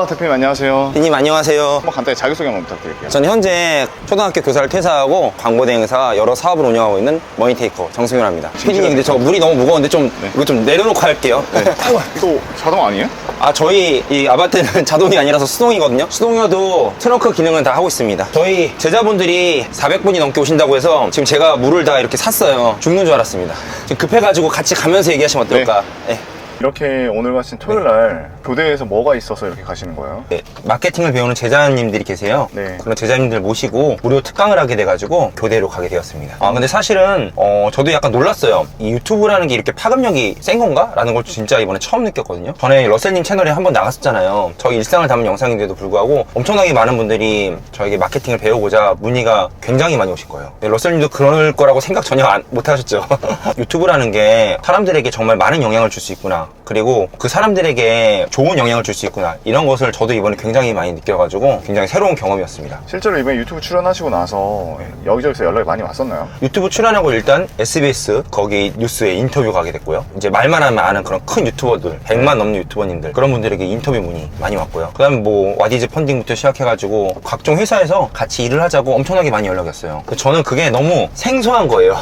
대표님 안녕하세요. 피디님 안녕하세요. 한번 간단히 자기소개 한번 부탁드릴게요. 저는 현재 초등학교 교사를 퇴사하고 광고대행사 여러 사업을 운영하고 있는 머니테이커 정승윤입니다. 피디님 근데 저 물이 너무 무거운데 좀 이거 좀 내려놓고 할게요. 이거 자동 아니에요? 저희 이 아바떼는 자동이 아니라서 수동이거든요. 수동이어도 트렁크 기능은 다 하고 있습니다. 저희 제자분들이 400분이 넘게 오신다고 해서 지금 제가 물을 다 이렇게 샀어요. 죽는 줄 알았습니다. 지금 급해가지고 같이 가면서 얘기하시면 어떨까? 네. 이렇게 오늘 같은 토요일 날 교대에서 뭐가 있어서 이렇게 가시는 거예요? 네, 마케팅을 배우는 제자님들이 계세요. 네. 그런 제자님들 모시고 무료 특강을 하게 돼가지고 교대로 가게 되었습니다. 근데 사실은 저도 약간 놀랐어요. 이 유튜브라는 게 이렇게 파급력이 센 건가? 라는 걸 진짜 이번에 처음 느꼈거든요. 전에 러셀님 채널에 한번 나갔었잖아요. 저희 일상을 담은 영상인데도 불구하고 엄청나게 많은 분들이 저에게 마케팅을 배우고자 문의가 굉장히 많이 오실 거예요. 네, 러셀님도 그럴 거라고 생각 전혀 못 하셨죠. 유튜브라는 게 사람들에게 정말 많은 영향을 줄 수 있구나. 그리고 그 사람들에게 좋은 영향을 줄 수 있구나. 이런 것을 저도 이번에 굉장히 많이 느껴가지고 굉장히 새로운 경험이었습니다. 실제로 이번에 유튜브 출연하시고 나서 여기저기서 연락이 많이 왔었나요? 유튜브 출연하고 일단 SBS 거기 뉴스에 인터뷰 가게 됐고요. 이제 말만 하면 아는 그런 큰 유튜버들 100만 넘는 유튜버님들 그런 분들에게 인터뷰 문의 많이 왔고요. 그 다음에 뭐 와디즈 펀딩부터 시작해가지고 각종 회사에서 같이 일을 하자고 엄청나게 많이 연락이 왔어요. 저는 그게 너무 생소한 거예요.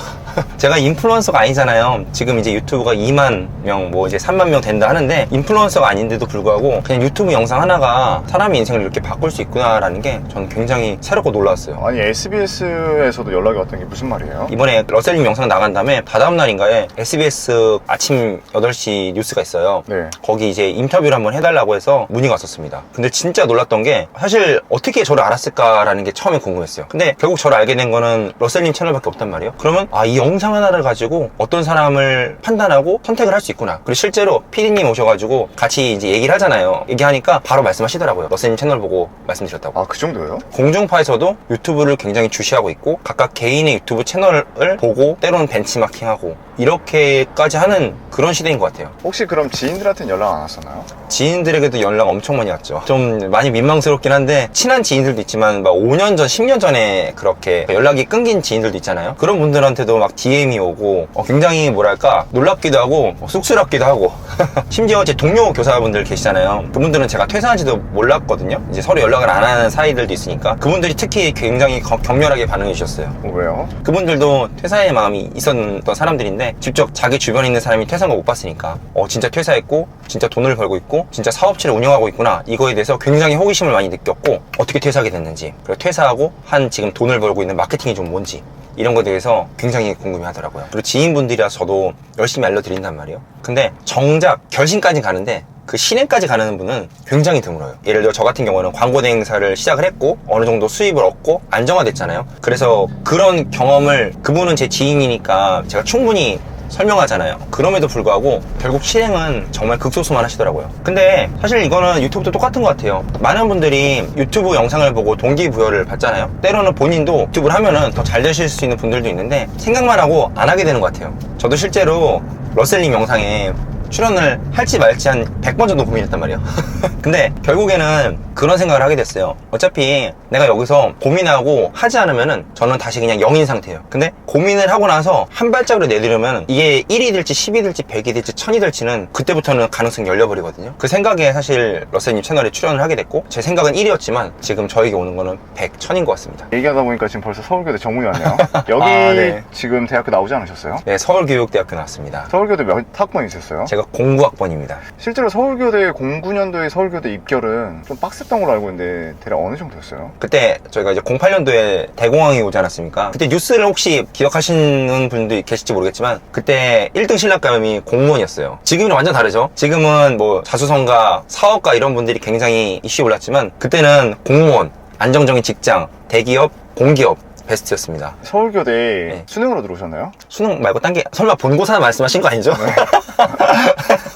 제가 인플루언서가 아니잖아요. 지금 이제 유튜브가 2만 명, 뭐 이제 3만 명 된다 하는데 인플루언서가 아닌데도 불구하고 그냥 유튜브 영상 하나가 사람의 인생을 이렇게 바꿀 수 있구나라는 게 저는 굉장히 새롭고 놀라웠어요. 아니 SBS에서도 연락이 왔던 게 무슨 말이에요? 이번에 러셀님 영상 나간 다음에 다다음 날인가에 SBS 아침 8시 뉴스가 있어요. 네. 거기 이제 인터뷰를 한번 해달라고 해서 문의가 왔었습니다. 근데 진짜 놀랐던 게 사실 어떻게 저를 알았을까라는 게 처음에 궁금했어요. 근데 결국 저를 알게 된 거는 러셀님 채널밖에 없단 말이에요. 그러면 이 영상 하나를 가지고 어떤 사람을 판단하고 선택을 할 수 있구나. 그리고 실제로 PD님 오셔가지고 같이 이제 얘기를 하잖아요. 얘기하니까 바로 말씀하시더라고요. 러셀님 채널 보고 말씀드렸다고. 그 정도예요? 공중파에서도 유튜브를 굉장히 주시하고 있고 각각 개인의 유튜브 채널을 보고 때로는 벤치마킹하고 이렇게까지 하는 그런 시대인 것 같아요. 혹시 그럼 지인들한테는 연락 안 왔었나요? 지인들에게도 연락 엄청 많이 왔죠. 좀 많이 민망스럽긴 한데 친한 지인들도 있지만 막 5년 전, 10년 전에 그렇게 연락이 끊긴 지인들도 있잖아요. 그런 분들한테도 막 DM이 오고 굉장히 뭐랄까 놀랍기도 하고 쑥스럽기도 하고 심지어 제 동료 교사분들 계시잖아요. 그분들은 제가 퇴사한지도 몰랐거든요. 이제 서로 연락을 안 하는 사이들도 있으니까 그분들이 특히 굉장히 격렬하게 반응해 주셨어요. 왜요? 그분들도 퇴사의 마음이 있었던 사람들인데 직접 자기 주변에 있는 사람이 퇴사한 거 못 봤으니까 진짜 퇴사했고 진짜 돈을 벌고 있고 진짜 사업체를 운영하고 있구나 이거에 대해서 굉장히 호기심을 많이 느꼈고 어떻게 퇴사하게 됐는지 그리고 퇴사하고 한 지금 돈을 벌고 있는 마케팅이 좀 뭔지 이런 거에 대해서 굉장히 궁금해 하더라고요. 그리고 지인분들이라 저도 열심히 알려드린단 말이에요. 근데 정작 결심까지 가는데 그 실행까지 가는 분은 굉장히 드물어요. 예를 들어 저 같은 경우는 광고대행사를 시작을 했고 어느 정도 수입을 얻고 안정화됐잖아요. 그래서 그런 경험을 그분은 제 지인이니까 제가 충분히 설명하잖아요. 그럼에도 불구하고 결국 실행은 정말 극소수만 하시더라고요. 근데 사실 이거는 유튜브도 똑같은 것 같아요. 많은 분들이 유튜브 영상을 보고 동기부여를 받잖아요. 때로는 본인도 유튜브를 하면은 더 잘 되실 수 있는 분들도 있는데 생각만 하고 안 하게 되는 것 같아요. 저도 실제로 러셀님 영상에 출연을 할지 말지 한 100번 정도 고민했단 말이에요. 근데 결국에는 그런 생각을 하게 됐어요. 어차피 내가 여기서 고민하고 하지 않으면은 저는 다시 그냥 0인 상태예요. 근데 고민을 하고 나서 한 발짝으로 내디르면 이게 1이 될지 10이 될지 100이 될지 1000이 될지는 그때부터는 가능성이 열려버리거든요. 그 생각에 사실 러셀님 채널에 출연을 하게 됐고 제 생각은 1이었지만 지금 저에게 오는 거는 100, 1000인 것 같습니다. 얘기하다 보니까 지금 벌써 서울교대 정문이 왔네요. 여기 네. 지금 대학교 나오지 않으셨어요? 네, 서울교육대학교 나왔습니다. 서울교대 몇 학번이셨어요? 제가 09학번입니다. 실제로 서울교대 09년도에 서울교대 입결은 좀 빡셌던 걸로 알고 있는데 대략 어느 정도였어요? 그때 저희가 이제 08년도에 대공황이 오지 않았습니까? 그때 뉴스를 혹시 기억하시는 분도 계실지 모르겠지만 그때 1등 신랑감이 공무원이었어요. 지금은 완전 다르죠. 지금은 뭐 자수성가, 사업가 이런 분들이 굉장히 이슈에 올랐지만 그때는 공무원, 안정적인 직장, 대기업, 공기업 베스트였습니다. 서울교대 네. 수능으로 들어오셨나요? 수능 말고 딴 게 설마 본고사 말씀하신 거 아니죠? 네.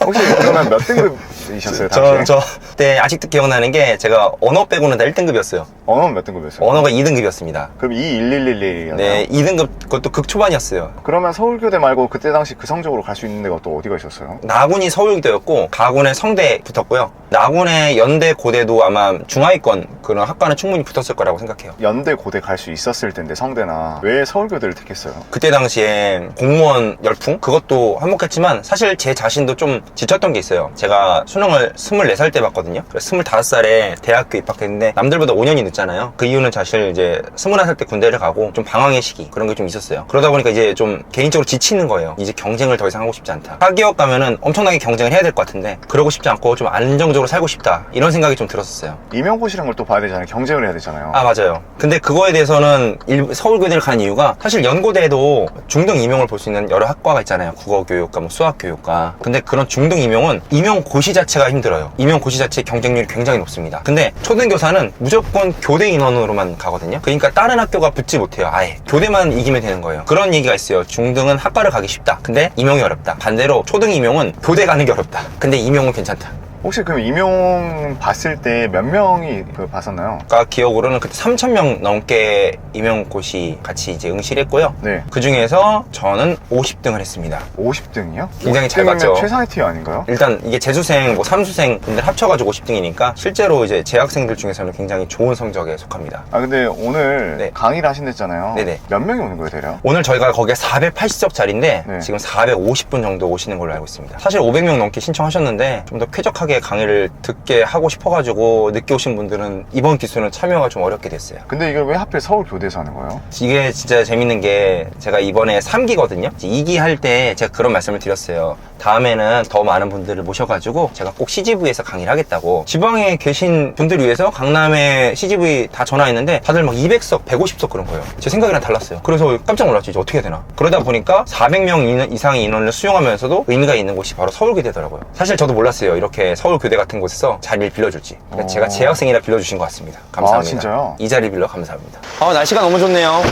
혹시 그러면 몇 등급이셨어요? 당시에? 저 그때 아직도 기억나는 게 제가 언어 빼고는 다 1등급이었어요. 언어는 몇 등급이었어요? 언어가 2등급이었습니다. 그럼 21111이었나요? 네, 2등급 그것도 극초반이었어요. 그러면 서울교대 말고 그때 당시 그 성적으로 갈 수 있는 데가 또 어디가 있었어요? 나군이 서울교대였고 가군에 성대 붙었고요. 나군에 연대 고대도 아마 중하위권 그런 학과는 충분히 붙었을 거라고 생각해요. 연대 고대 갈 수 있었을 텐데 성대나 왜 서울교대를 택했어요? 그때 당시에 공무원 열풍? 그것도 한몫했지만 사실 제 자신도 좀 지쳤던 게 있어요. 제가 수능을 24살 때 봤거든요. 그래서 25살에 대학교 입학했는데 남들보다 5년이 늦잖아요. 그 이유는 사실 이제 21살 때 군대를 가고 좀 방황의 시기 그런 게 좀 있었어요. 그러다 보니까 이제 좀 개인적으로 지치는 거예요. 이제 경쟁을 더 이상 하고 싶지 않다. 사기업 가면은 엄청나게 경쟁을 해야 될 것 같은데 그러고 싶지 않고 좀 안정적으로 살고 싶다. 이런 생각이 좀 들었었어요. 임용고시란 걸 또 봐야 되잖아요. 경쟁을 해야 되잖아요. 아 맞아요. 근데 그거에 대해서는 서울교대를 가는 이유가 사실 연고대에도 중등 임용을 볼 수 있는 여러 학과가 있잖아요. 국어교육과 뭐 수학교육과. 근데 그런 중등 임용은 임용고시 자체가 힘들어요. 임용고시 자체 경쟁률이 굉장히 높습니다. 근데 초등교사는 무조건 교대 인원으로만 가거든요. 그러니까 다른 학교가 붙지 못해요. 아예 교대만 이기면 되는 거예요. 그런 얘기가 있어요. 중등은 학과를 가기 쉽다. 근데 임용이 어렵다. 반대로 초등 임용은 교대 가는 게 어렵다. 근데 임용은 괜찮다. 혹시 그럼 임용 봤을 때 몇 명이 봤었나요? 아까 기억으로는 그때 3,000명 넘게 임용고시 같이 이제 응시를 했고요. 네. 그 중에서 저는 50등을 했습니다. 50등이요? 굉장히 잘 봤죠. 최상의 티어 아닌가요? 일단 이게 재수생, 뭐 삼수생 분들 합쳐가지고 50등이니까 실제로 이제 재학생들 중에서는 굉장히 좋은 성적에 속합니다. 아 근데 오늘 네. 강의를 하신댔잖아요. 네네. 몇 명이 오는 거예요, 대략? 오늘 저희가 거기에 480석짜리인데 네. 지금 450분 정도 오시는 걸로 알고 있습니다. 사실 500명 넘게 신청하셨는데 좀 더 쾌적하게 강의를 듣게 하고 싶어가지고 늦게 오신 분들은 이번 기수는 참여가 좀 어렵게 됐어요. 근데 이걸 왜 하필 서울교대에서 하는 거예요? 이게 진짜 재밌는 게 제가 이번에 3기거든요. 2기 할 때 제가 그런 말씀을 드렸어요. 다음에는 더 많은 분들을 모셔가지고 제가 꼭 CGV에서 강의를 하겠다고. 지방에 계신 분들 위해서 강남에 CGV 다 전화했는데 다들 막 200석, 150석 그런 거예요. 제 생각이랑 달랐어요. 그래서 깜짝 놀랐죠. 이제 어떻게 해야 되나. 그러다 보니까 400명 이상의 인원을 수용하면서도 의미가 있는 곳이 바로 서울교대더라고요. 사실 저도 몰랐어요. 이렇게 서울교대 같은 곳에서 자리를 빌려줄지. 그러니까 제가 재학생이라 빌려주신 것 같습니다. 감사합니다. 아, 진짜요? 이 자리 빌려 감사합니다. 날씨가 너무 좋네요.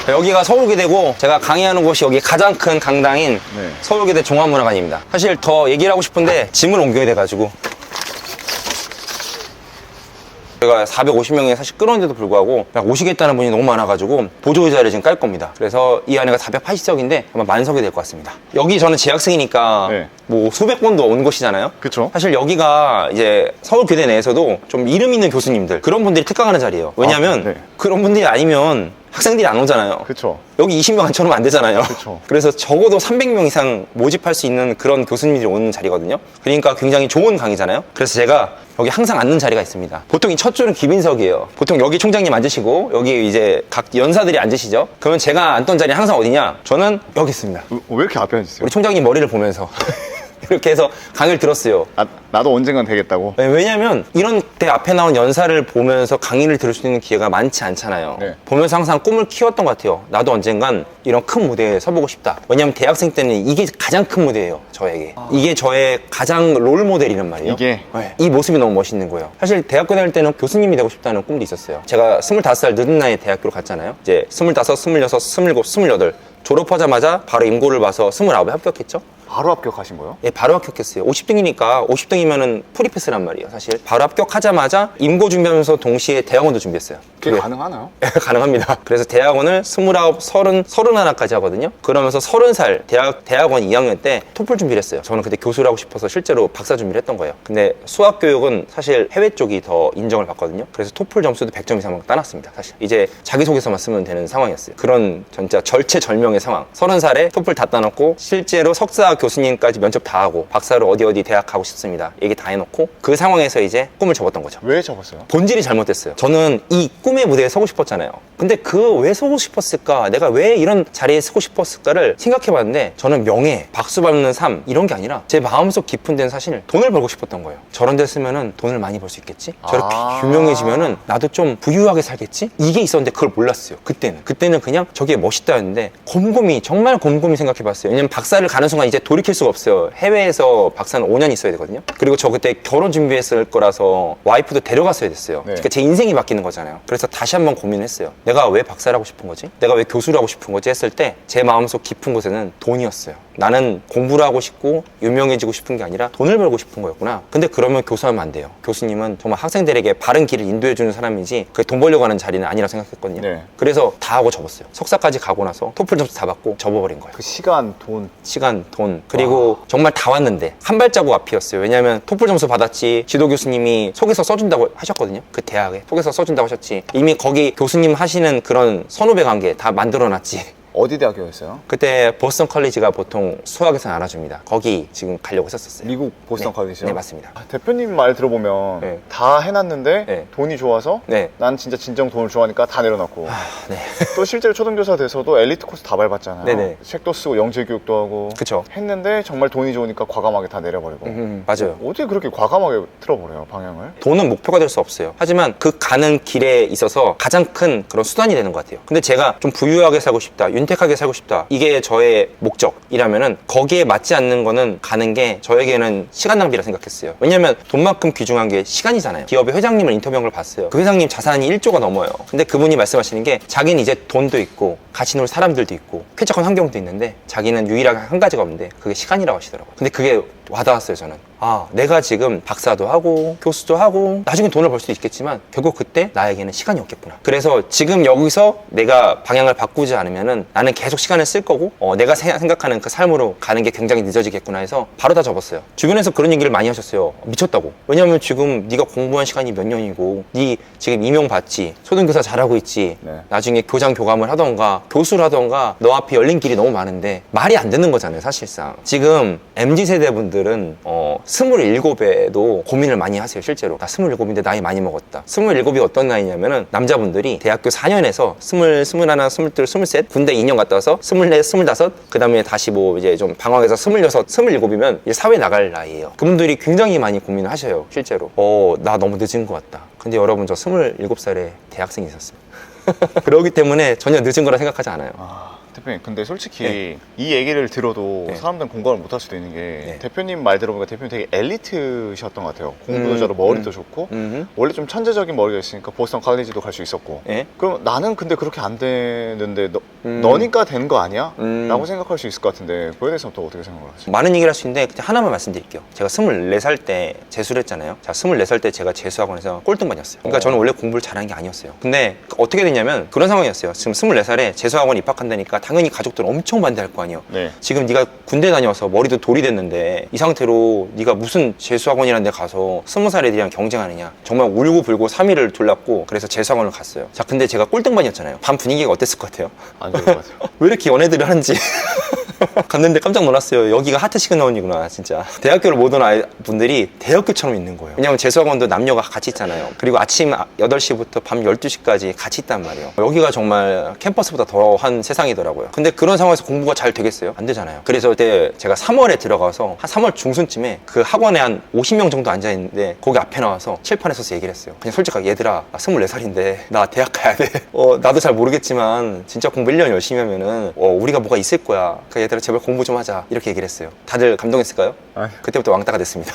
여기가 서울교대고 제가 강의하는 곳이 여기 가장 큰 강당인 네. 서울교대 종합문화관입니다. 사실 더 얘기를 하고 싶은데 짐을 옮겨야 돼가지고 저희가 450명에 사실 끌었는데도 불구하고 오시겠다는 분이 너무 많아가지고 보조의자를 지금 깔 겁니다. 그래서 이 안에가 480석인데 아마 만석이 될 것 같습니다. 여기 저는 재학생이니까 네. 뭐 수백 번도 온 곳이잖아요. 그쵸? 사실 여기가 이제 서울교대 내에서도 좀 이름 있는 교수님들 그런 분들이 특강하는 자리예요. 왜냐면 네. 그런 분들이 아니면 학생들이 안 오잖아요. 그쵸. 여기 20명 앉혀놓으면 안 되잖아요. 그쵸. 그래서 적어도 300명 이상 모집할 수 있는 그런 교수님들이 오는 자리거든요. 그러니까 굉장히 좋은 강의잖아요. 그래서 제가 여기 항상 앉는 자리가 있습니다. 보통 이 첫 줄은 귀빈석이에요. 보통 여기 총장님 앉으시고 여기 이제 각 연사들이 앉으시죠. 그러면 제가 앉던 자리는 항상 어디냐? 저는 여기 있습니다. 왜 이렇게 앞에 앉으세요? 우리 총장님 머리를 보면서 이렇게 해서 강의를 들었어요. 아, 나도 언젠간 되겠다고? 네, 왜냐면 이런 때 앞에 나온 연사를 보면서 강의를 들을 수 있는 기회가 많지 않잖아요. 네. 보면서 항상 꿈을 키웠던 것 같아요. 나도 언젠간 이런 큰 무대에 서보고 싶다. 왜냐면 대학생 때는 이게 가장 큰 무대예요. 저에게. 이게 저의 가장 롤 모델이란 말이에요. 이게? 네. 이 모습이 너무 멋있는 거예요. 사실 대학교 다닐 때는 교수님이 되고 싶다는 꿈도 있었어요. 제가 25살 늦은 나이에 대학교를 갔잖아요. 이제 25, 26, 27, 28 졸업하자마자 바로 임고를 봐서 29에 합격했죠. 바로 합격하신 거예요? 예, 바로 합격했어요. 50등이니까 50등이면은 프리패스란 말이에요, 사실. 바로 합격하자마자 임고 준비하면서 동시에 대학원도 준비했어요. 그게 가능하나요? 가능합니다. 그래서 대학원을 29, 30, 31까지 하거든요. 그러면서 30살 대학원 2학년 때 토플 준비를 했어요. 저는 그때 교수를 하고 싶어서 실제로 박사 준비를 했던 거예요. 근데 수학 교육은 사실 해외 쪽이 더 인정을 받거든요. 그래서 토플 점수도 100점 이상 따놨습니다, 사실. 이제 자기소개서만 쓰면 되는 상황이었어요. 그런 진짜 절체절명의 상황. 30살에 토플 다 따놓고 실제로 석사 교수님까지 면접 다 하고 박사로 어디 대학 가고 싶습니다. 얘기 다 해놓고 그 상황에서 이제 꿈을 접었던 거죠. 왜 접었어요? 본질이 잘못됐어요. 저는 이 꿈의 무대에 서고 싶었잖아요. 근데 그 왜 서고 싶었을까? 내가 왜 이런 자리에 서고 싶었을까를 생각해봤는데 저는 명예, 박수 받는 삶 이런 게 아니라 제 마음속 깊은 데는 사실 돈을 벌고 싶었던 거예요. 저런 데 쓰면은 돈을 많이 벌 수 있겠지? 저렇게 유명해지면은 나도 좀 부유하게 살겠지? 이게 있었는데 그걸 몰랐어요. 그때는 그냥 저게 멋있다였는데 곰곰이 정말 곰곰이 생각해봤어요. 왜냐면 박사를 가는 순간 이제 돌이킬 수가 없어요. 해외에서 박사는 5년 있어야 되거든요. 그리고 저 그때 결혼 준비했을 거라서 와이프도 데려갔어야 됐어요. 네. 그러니까 제 인생이 바뀌는 거잖아요. 그래서 다시 한번 고민했어요. 내가 왜 박사를 하고 싶은 거지? 내가 왜 교수를 하고 싶은 거지? 했을 때 제 마음속 깊은 곳에는 돈이었어요. 나는 공부를 하고 싶고 유명해지고 싶은 게 아니라 돈을 벌고 싶은 거였구나. 근데 그러면 교수하면 안 돼요. 교수님은 정말 학생들에게 바른 길을 인도해주는 사람이지 그게 돈 벌려고 하는 자리는 아니라고 생각했거든요. 네. 그래서 다 하고 접었어요. 석사까지 가고 나서 토플 점수 다 받고 접어버린 거예요. 그 시간, 돈. 시간, 돈, 그리고 정말 다 왔는데 한 발자국 앞이었어요. 왜냐하면 토플 점수 받았지 지도 교수님이 속에서 써준다고 하셨거든요. 그 대학에 속에서 써준다고 하셨지 이미 거기 교수님 하시는 그런 선후배 관계 다 만들어놨지. 어디 대학교였어요? 그때 보스턴 컬리지가 보통 수학에서는 알아줍니다. 거기 지금 가려고 했었어요. 미국 보스턴 컬리지요? 네, 맞습니다. 대표님 말 들어보면 네. 다 해놨는데 네. 돈이 좋아서 네. 난 진짜 진정 돈을 좋아하니까 다 내려놓고 네. 또 실제로 초등교사 돼서도 엘리트 코스 다 밟았잖아요. 네네. 책도 쓰고 영재 교육도 하고 그쵸. 했는데 정말 돈이 좋으니까 과감하게 다 내려버리고 맞아요. 어떻게 그렇게 과감하게 틀어버려요 방향을? 돈은 목표가 될 수 없어요. 하지만 그 가는 길에 있어서 가장 큰 그런 수단이 되는 것 같아요. 근데 제가 좀 부유하게 살고 싶다, 윤택하게 살고 싶다, 이게 저의 목적이라면은 거기에 맞지 않는 거는 가는 게 저에게는 시간 낭비라 생각했어요. 왜냐면 돈만큼 귀중한 게 시간이잖아요. 기업의 회장님을 인터뷰한 걸 봤어요. 그 회장님 자산이 1조가 넘어요. 근데 그분이 말씀하시는 게 자기는 이제 돈도 있고 같이 놀 사람들도 있고 쾌적한 환경도 있는데 자기는 유일하게 한 가지가 없는데 그게 시간이라고 하시더라고요. 근데 그게 와닿았어요. 저는 내가 지금 박사도 하고 교수도 하고 나중에 돈을 벌 수도 있겠지만 결국 그때 나에게는 시간이 없겠구나. 그래서 지금 여기서 내가 방향을 바꾸지 않으면은 나는 계속 시간을 쓸 거고 내가 생각하는 그 삶으로 가는 게 굉장히 늦어지겠구나 해서 바로 다 접었어요. 주변에서 그런 얘기를 많이 하셨어요. 미쳤다고. 왜냐면 지금 네가 공부한 시간이 몇 년이고 네 지금 임용 받지, 초등교사 잘하고 있지, 네. 나중에 나중에 교장 교감을 하던가 교수를 하던가 너 앞에 열린 길이 너무 많은데 말이 안 되는 거잖아요. 사실상 지금 MZ세대 분들은 27에도 고민을 많이 하세요. 실제로 나 27인데 나이 많이 먹었다. 27이 어떤 나이냐면은 남자분들이 대학교 4년에서 20, 21, 22, 23 군대 2년 갔다 와서 24, 25 그 다음에 다시 뭐 이제 좀 방황해서 26, 27이면 이제 사회 나갈 나이예요. 그분들이 굉장히 많이 고민을 하셔요. 실제로 나 너무 늦은 것 같다. 근데 여러분 저 27살에 대학생이 있었어요. 그러기 때문에 전혀 늦은 거라 생각하지 않아요. 대표님 근데 솔직히 네. 이 얘기를 들어도 네. 사람들은 공감을 못 할 수도 있는 게 네. 대표님 말 들어보니까 대표님 되게 엘리트셨던 것 같아요. 공부도 잘하고 머리도 좋고 원래 좀 천재적인 머리가 있으니까 보스턴 칼리지도 갈 수 있었고 예? 그럼 나는 근데 그렇게 안 되는데 너니까 되는 거 아니야? 라고 생각할 수 있을 것 같은데 그거에 대해서는 또 어떻게 생각을 하세요? 많은 얘기를 할 수 있는데 그냥 하나만 말씀드릴게요. 제가 24살 때 재수를 했잖아요. 자, 24살 때 제가 재수학원에서 꼴등반이었어요. 그러니까 저는 원래 공부를 잘하는 게 아니었어요. 근데 어떻게 됐냐면 그런 상황이었어요. 지금 24살에 재수학원 입학한다니까 당연히 가족들 엄청 반대할 거 아니에요. 네. 지금 네가 군대 다녀서 머리도 돌이 됐는데 이 상태로 네가 무슨 재수학원이라는 데 가서 20살 애들이랑 경쟁하느냐. 정말 울고불고 3일을 둘렀고 그래서 재수학원을 갔어요. 자, 근데 제가 꼴등반이었잖아요. 반 분위기가 어땠을 것 같아요? 안 좋을 것 같아요. 왜 이렇게 연애들을 하는지 갔는데 깜짝 놀랐어요. 여기가 하트 시그널이구나 진짜. 대학교를 못 온 분들이 대학교처럼 있는 거예요. 왜냐면 재수학원도 남녀가 같이 있잖아요. 그리고 아침 8시부터 밤 12시까지 같이 있단 말이에요. 여기가 정말 캠퍼스보다 더한 세상이더라고요. 근데 그런 상황에서 공부가 잘 되겠어요? 안 되잖아요. 그래서 그때 제가 3월에 들어가서 한 3월 중순쯤에 그 학원에 한 50명 정도 앉아있는데 거기 앞에 나와서 칠판에 서서 얘기를 했어요. 그냥 솔직하게 얘들아 나 24살인데 나 대학 가야 돼. 나도 잘 모르겠지만 진짜 공부 1년 열심히 하면은 우리가 뭐가 있을 거야. 그러니까 얘들아 제발 공부 좀 하자. 이렇게 얘기를 했어요. 다들 감동했을까요? 아유. 그때부터 왕따가 됐습니다.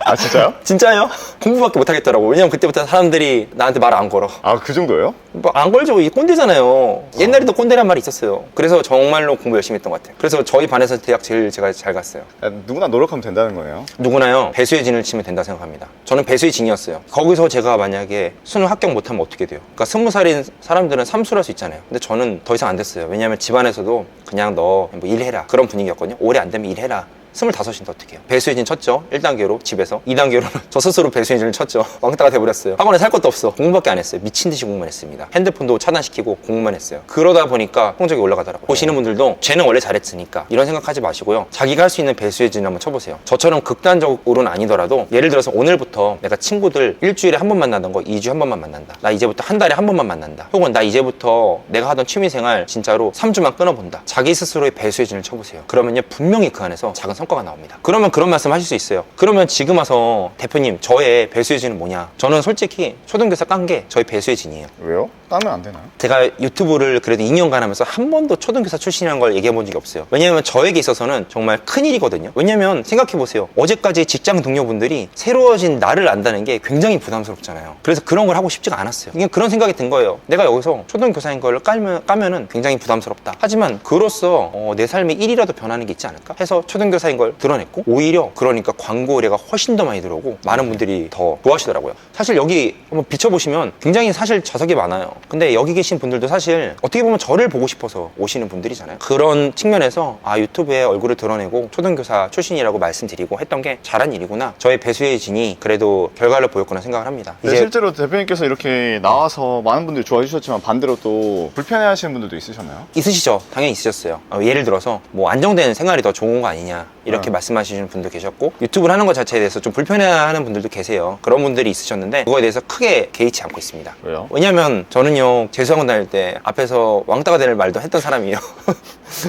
아 진짜요? 진짜요? 공부밖에 못하겠더라고. 왜냐면 그때부터 사람들이 나한테 말 안 걸어. 아 그 정도예요? 뭐 안 걸죠. 이 꼰대잖아요. 옛날에도 꼰대란 말이 있었어요. 그래서 정말로 공부 열심히 했던 것 같아요. 그래서 저희 반에서 대학 제일 제가 잘 갔어요. 누구나 노력하면 된다는 거네요. 누구나요 배수의 진을 치면 된다 생각합니다. 저는 배수의 진이었어요. 거기서 제가 만약에 수능 합격 못하면 어떻게 돼요? 그러니까 20살인 사람들은 삼수를 할 수 있잖아요. 근데 저는 더 이상 안 됐어요. 왜냐하면 집안에서도 그냥 너 뭐 일해라 그런 분위기였거든요. 올해 안 되면 일해라. 25인데 어떻게 해요? 배수의 진 쳤죠. 1단계로 집에서. 2단계로는 저 스스로 배수의 진을 쳤죠. 왕따가 돼버렸어요. 학원에 살 것도 없어. 공부밖에 안 했어요. 미친 듯이 공부만 했습니다. 핸드폰도 차단시키고 공부만 했어요. 그러다 보니까 성적이 올라가더라고요. 보시는 분들도 쟤는 원래 잘했으니까 이런 생각하지 마시고요. 자기가 할 수 있는 배수의 진을 한번 쳐보세요. 저처럼 극단적으로는 아니더라도 예를 들어서 오늘부터 내가 친구들 일주일에 한 번 만나던 거 2주에 한 번만 만난다. 나 이제부터 한 달에 한 번만 만난다. 혹은 나 이제부터 내가 하던 취미생활 진짜로 3주만 끊어본다. 자기 스스로의 배수의 진을 쳐보세요. 그러면요 분명히 그 안에서 작은 성과가 나옵니다. 그러면 그런 말씀 하실 수 있어요. 그러면 지금 와서 대표님 저의 배수의 진은 뭐냐? 저는 솔직히 초등교사 깐 게 저희 배수의 진이에요. 왜요? 따면 안 되나요? 제가 유튜브를 그래도 2년간 하면서 한 번도 초등교사 출신이라는 걸 얘기해 본 적이 없어요. 왜냐면 저에게 있어서는 정말 큰일이거든요. 왜냐면 생각해보세요. 어제까지 직장 동료분들이 새로워진 나를 안다는 게 굉장히 부담스럽잖아요. 그래서 그런 걸 하고 싶지가 않았어요. 그냥 그런 생각이 든 거예요. 내가 여기서 초등교사인 걸 까면은 굉장히 부담스럽다. 하지만 그로써 내 삶의 1이라도 변하는 게 있지 않을까 해서 초등교사인 성장된 걸 드러냈고 오히려 그러니까 광고 의뢰가 훨씬 더 많이 들어오고 많은 분들이 더 좋아하시더라고요. 사실 여기 한번 비춰보시면 굉장히 사실 좌석이 많아요. 근데 여기 계신 분들도 사실 어떻게 보면 저를 보고 싶어서 오시는 분들이잖아요. 그런 측면에서 유튜브에 얼굴을 드러내고 초등교사 출신이라고 말씀드리고 했던 게 잘한 일이구나, 저의 배수의 진이 그래도 결과를 보였구나 생각을 합니다. 네, 실제로 대표님께서 이렇게 나와서 많은 분들이 좋아해 주셨지만 반대로 또 불편해 하시는 분들도 있으셨나요? 있으시죠. 당연히 있으셨어요. 예를 들어서 뭐 안정된 생활이 더 좋은 거 아니냐 이렇게 말씀하시는 분도 계셨고, 유튜브를 하는 것 자체에 대해서 좀 불편해하는 분들도 계세요. 그런 분들이 있으셨는데 그거에 대해서 크게 개의치 않고 있습니다. 왜요? 왜냐면 저는요, 재수학원 다닐 때 앞에서 왕따가 될 말도 했던 사람이에요.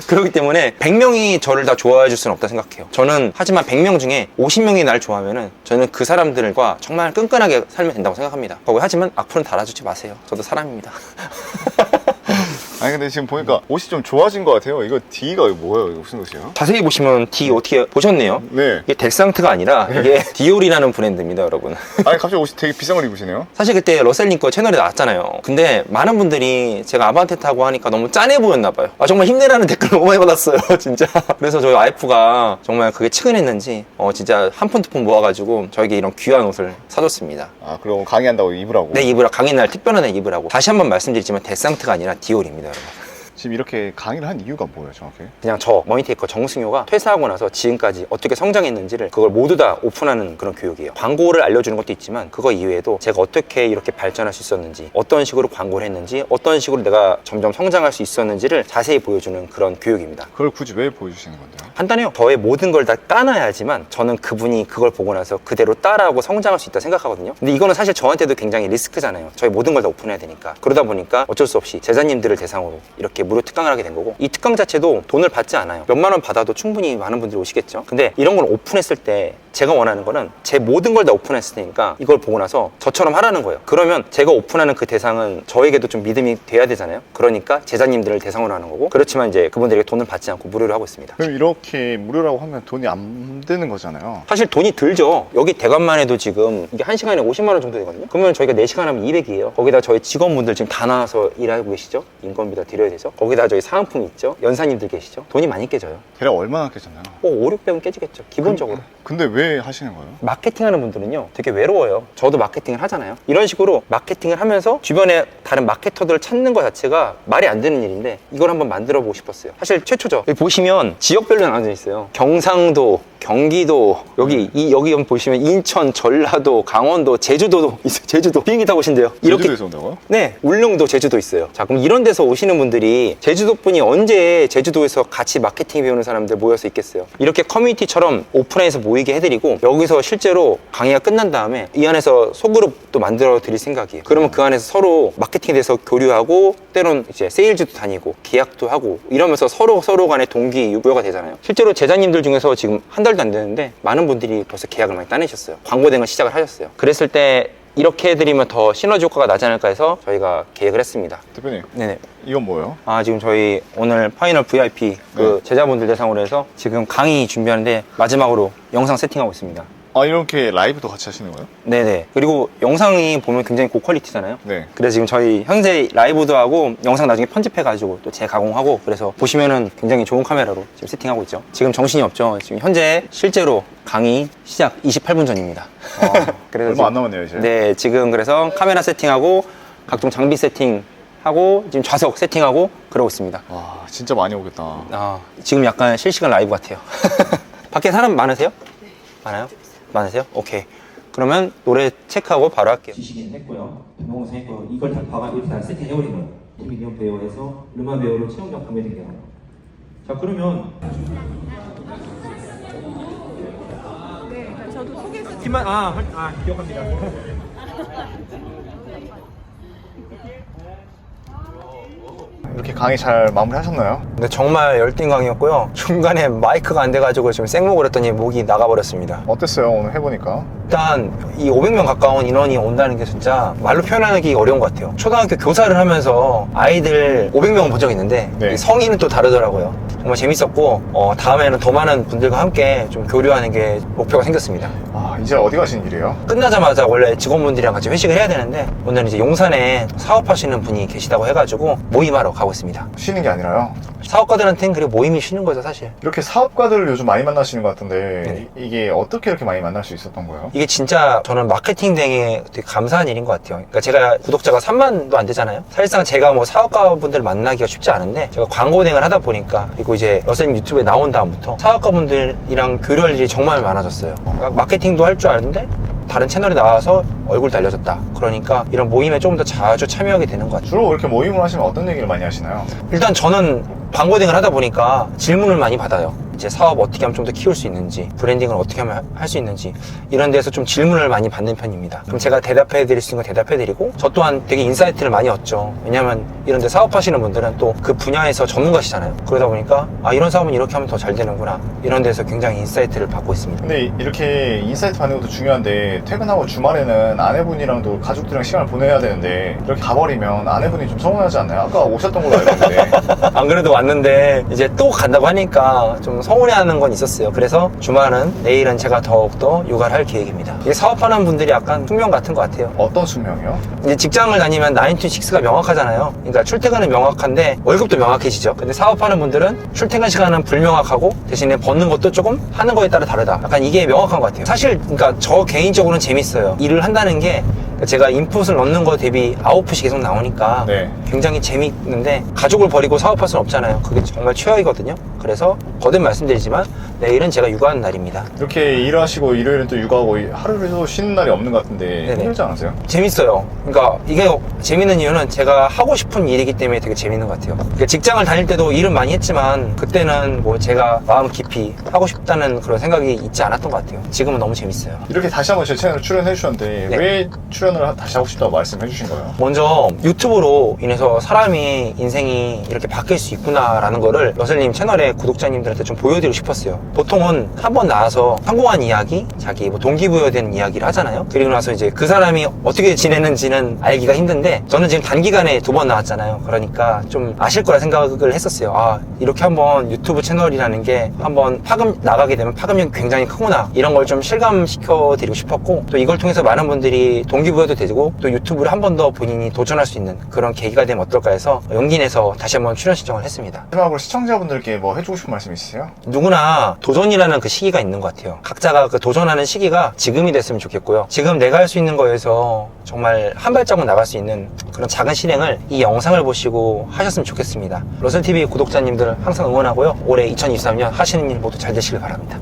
그렇기 때문에 100명이 저를 다 좋아해 줄 수는 없다 생각해요. 저는 하지만 100명 중에 50명이 날 좋아하면은 저는 그 사람들과 정말 끈끈하게 살면 된다고 생각합니다. 하지만 악플은 달아주지 마세요. 저도 사람입니다. 아니 근데 지금 보니까 옷이 좀 좋아진 것 같아요. 이거 D가 뭐예요? 이거 무슨 옷이에요? 자세히 보시면 D 어떻게 보셨네요? 네. 이게 덱상트가 아니라 이게 디올이라는 브랜드입니다, 여러분. 아니 갑자기 옷이 되게 비싼 걸 입으시네요. 사실 그때 러셀님 거 채널에 나왔잖아요. 근데 많은 분들이 제가 아반떼 타고 하니까 너무 짠해 보였나 봐요. 정말 힘내라는 댓글 너무 많이 받았어요, 진짜. 그래서 저희 와이프가 정말 그게 측은했는지 진짜 한 푼 두 푼 모아가지고 저에게 이런 귀한 옷을 사줬습니다. 그럼 강의한다고 입으라고? 네, 입으라. 강의 날 특별한 날 입으라고. 다시 한번 말씀드리지만 덱상트가 아니라 디올입니다, 여러분. 지금 이렇게 강의를 한 이유가 뭐예요, 정확히? 그냥 저 머니테이커 정승효가 퇴사하고 나서 지금까지 어떻게 성장했는지를 그걸 모두 다 오픈하는 그런 교육이에요. 광고를 알려주는 것도 있지만 그거 이외에도 제가 어떻게 이렇게 발전할 수 있었는지, 어떤 식으로 광고를 했는지, 어떤 식으로 내가 점점 성장할 수 있었는지를 자세히 보여주는 그런 교육입니다. 그걸 굳이 왜 보여주시는 건데요? 간단해요. 저의 모든 걸 다 따놔야지만 저는 그분이 그걸 보고 나서 그대로 따라하고 성장할 수 있다 생각하거든요. 근데 이거는 사실 저한테도 굉장히 리스크잖아요. 저희 모든 걸 다 오픈해야 되니까. 그러다 보니까 어쩔 수 없이 제자님들을 대상으로 이렇게 무료 특강을 하게 된 거고, 이 특강 자체도 돈을 받지 않아요. 몇만 원 받아도 충분히 많은 분들이 오시겠죠. 근데 이런 걸 오픈했을 때 제가 원하는 거는 제 모든 걸 다 오픈했으니까 이걸 보고 나서 저처럼 하라는 거예요. 그러면 제가 오픈하는 그 대상은 저에게도 좀 믿음이 돼야 되잖아요. 그러니까 제자님들을 대상으로 하는 거고, 그렇지만 이제 그분들에게 돈을 받지 않고 무료로 하고 있습니다. 그럼 이렇게 무료라고 하면 돈이 안 되는 거잖아요. 사실 돈이 들죠. 여기 대관만 해도 지금 이게 1시간에 50만 원 정도 되거든요. 그러면 저희가 4시간 하면 200이에요. 거기다 저희 직원분들 지금 다 나와서 일하고 계시죠. 인건비 다 드려야 되죠. 거기다 저희 사은품 있죠. 연사님들 계시죠. 돈이 많이 깨져요. 대략 얼마나 깨졌나요? 5, 600은 깨지겠죠. 기본적으로. 근데 왜 하시는 거예요? 마케팅하는 분들은요 되게 외로워요. 저도 마케팅을 하잖아요. 이런 식으로 마케팅을 하면서 주변에 다른 마케터들을 찾는 것 자체가 말이 안 되는 일인데 이걸 한번 만들어 보고 싶었어요. 사실 최초죠. 여기 보시면 지역별로 나눠져 있어요. 경상도, 경기도, 여기 한번 보시면 인천, 전라도, 강원도, 제주도도 있어요. 제주도 비행기 타고 오신대요. 제주도에서 온다고요? 네, 울릉도, 제주도 있어요. 자, 그럼 이런 데서 오시는 분들이 제주도 분이 언제 제주도에서 같이 마케팅 배우는 사람들 모여서 있겠어요. 이렇게 커뮤니티처럼 오프라인에서 모이게 해드리고, 여기서 실제로 강의가 끝난 다음에 이 안에서 소그룹도 만들어 드릴 생각이에요. 그러면 그 안에서 서로 마케팅에 대해서 교류하고, 때론 이제 세일즈도 다니고 계약도 하고 이러면서 서로 간에 동기부여가 되잖아요. 실제로 제자님들 중에서 지금 한 달도 안 되는데 많은 분들이 벌써 계약을 많이 따내셨어요. 광고 대행을 시작을 하셨어요. 그랬을 때 이렇게 해드리면 더 시너지 효과가 나지 않을까 해서 저희가 계획을 했습니다. 대표님, 네네. 이건 뭐예요? 지금 저희 오늘 파이널 VIP 그 제자분들 대상으로 해서 지금 강의 준비하는데 마지막으로 영상 세팅하고 있습니다. 이렇게 라이브도 같이 하시는 거예요? 네네. 그리고 영상이 보면 굉장히 고퀄리티잖아요. 네. 그래서 지금 저희 현재 라이브도 하고 영상 나중에 편집해가지고 또 재가공하고, 그래서 보시면은 굉장히 좋은 카메라로 지금 세팅하고 있죠. 지금 정신이 없죠. 지금 현재 실제로 강의 시작 28분 전입니다. 그래서 얼마 안 남았네요, 이제. 네, 지금 그래서 카메라 세팅하고 각종 장비 세팅하고 지금 좌석 세팅하고 그러고 있습니다. 와, 진짜 많이 오겠다. 지금 약간 실시간 라이브 같아요. 밖에 사람 많으세요? 네. 많아요? 많으세요? 오케이. 그러면 노래 체크하고 바로 할게요. 지시긴 했고요. 동영상 했고요. 이걸 다 봐가 이렇게 다 세팅해버린 거예요. 미디엄 배우에서 르마 배우로 체험장 판매된 거예요. 자, 그러면 네, 저도 소개해서 팀만 기억합니다. 이렇게 강의 잘 마무리하셨나요? 근데 정말 열띤 강의였고요. 중간에 마이크가 안 돼가지고 지금 생목을 했더니 목이 나가버렸습니다. 어땠어요, 오늘 해보니까? 일단 이 500명 가까운 인원이 온다는 게 진짜 말로 표현하기 어려운 것 같아요. 초등학교 교사를 하면서 아이들 500명 본 적이 있는데 네. 이 성인은 또 다르더라고요. 정말 재밌었고 다음에는 더 많은 분들과 함께 좀 교류하는 게 목표가 생겼습니다. 이제 어디 가시는 길이에요? 끝나자마자 원래 직원분들이랑 같이 회식을 해야 되는데 오늘은 이제 용산에 사업하시는 분이 계시다고 해가지고 모임하러 가고 있습니다. 쉬는 게 아니라요? 사업가들한테는 그리고 모임이 쉬는 거죠, 사실. 이렇게 사업가들을 요즘 많이 만나시는 것 같은데 네. 이게 어떻게 이렇게 많이 만날 수 있었던 거예요? 이게 진짜 저는 마케팅 대행에 되게 감사한 일인 것 같아요. 그러니까 제가 구독자가 3만도 안 되잖아요. 사실상 제가 뭐 사업가분들 만나기가 쉽지 않은데 제가 광고 대행을 하다 보니까 그리고 이제 러셀님 유튜브에 나온 다음부터 사업가분들이랑 교류할 일이 정말 많아졌어요. 그러니까 마케팅도 할 줄 아는데 다른 채널에 나와서 얼굴도 알려졌다. 그러니까 이런 모임에 좀 더 자주 참여하게 되는 것 같아요. 주로 이렇게 모임을 하시면 어떤 얘기를 많이 하시나요? 일단 저는 광고 대행을 하다 보니까 질문을 많이 받아요. 이제 사업 어떻게 하면 좀 더 키울 수 있는지, 브랜딩을 어떻게 하면 할 수 있는지 이런 데서 좀 질문을 많이 받는 편입니다. 그럼 제가 대답해 드릴 수 있는 거 대답해 드리고 저 또한 되게 인사이트를 많이 얻죠. 왜냐하면 이런 데 사업하시는 분들은 또 그 분야에서 전문가시잖아요. 그러다 보니까 아 이런 사업은 이렇게 하면 더 잘 되는구나 이런 데서 굉장히 인사이트를 받고 있습니다. 근데 이렇게 인사이트 받는 것도 중요한데 퇴근하고 주말에는 아내분이랑도 가족들이랑 시간을 보내야 되는데 이렇게 가버리면 아내분이 좀 서운하지 않나요? 아까 오셨던 걸로 알고 있는데 안 그래도 왔는데 이제 또 간다고 하니까 좀 서운해하는 건 있었어요. 그래서 주말은 내일은 제가 더욱더 육아를 할 계획입니다. 이게 사업하는 분들이 약간 숙명 같은 것 같아요. 어떤 숙명이요? 이제 직장을 다니면 9 to 6가 명확하잖아요. 그러니까 출퇴근은 명확한데 월급도 명확해지죠. 근데 사업하는 분들은 출퇴근 시간은 불명확하고 대신에 버는 것도 조금 하는 거에 따라 다르다. 약간 이게 명확한 것 같아요. 사실 그러니까 저 개인적으로는 재밌어요. 일을 한다는 게 제가 인풋을 넣는 거 대비 아웃풋이 계속 나오니까 네. 굉장히 재밌는데 가족을 버리고 사업할 수는 없잖아요. 그게 정말 최악이거든요. 그래서 거듭 말씀드리지만 내일은 제가 육아하는 날입니다. 이렇게 일하시고 일요일은 또 육아하고 하루에도 쉬는 날이 없는 것 같은데 네네. 힘들지 않으세요? 재밌어요. 그러니까 이게 재밌는 이유는 제가 하고 싶은 일이기 때문에 되게 재밌는 것 같아요. 그러니까 직장을 다닐 때도 일은 많이 했지만 그때는 뭐 제가 마음 깊이 하고 싶다는 그런 생각이 있지 않았던 것 같아요. 지금은 너무 재밌어요. 이렇게 다시 한번 제 채널에 출연해 주셨는데 네. 왜 출연을 다시 하고 싶다고 말씀해 주신 거예요? 먼저 유튜브로 인해서 사람이 인생이 이렇게 바뀔 수 있구나라는 거를 러셀님 채널의 구독자님들한테 좀 보여드리고 싶었어요. 보통은 한 번 나와서 성공한 이야기, 자기 뭐 동기부여된 이야기를 하잖아요. 그리고 나서 이제 그 사람이 어떻게 지내는지는 알기가 힘든데 저는 지금 단기간에 2번 나왔잖아요. 그러니까 좀 아실 거라 생각을 했었어요. 아 이렇게 한번 유튜브 채널이라는 게 한번 나가게 되면 파급력이 굉장히 크구나 이런 걸 좀 실감시켜 드리고 싶었고 또 이걸 통해서 많은 분들이 동기부여도 되고 또 유튜브를 한 번 더 본인이 도전할 수 있는 그런 계기가 되면 어떨까 해서 용기 내서 다시 한번 출연 신청을 했습니다. 마지막으로 시청자분들께 뭐 해주고 싶은 말씀 있으세요? 누구나 도전이라는 그 시기가 있는 것 같아요. 각자가 그 도전하는 시기가 지금이 됐으면 좋겠고요. 지금 내가 할 수 있는 거에서 정말 한 발자국 나갈 수 있는 그런 작은 실행을 이 영상을 보시고 하셨으면 좋겠습니다. 러셀TV 구독자님들 항상 응원하고요. 올해 2023년 하시는 일 모두 잘 되시길 바랍니다.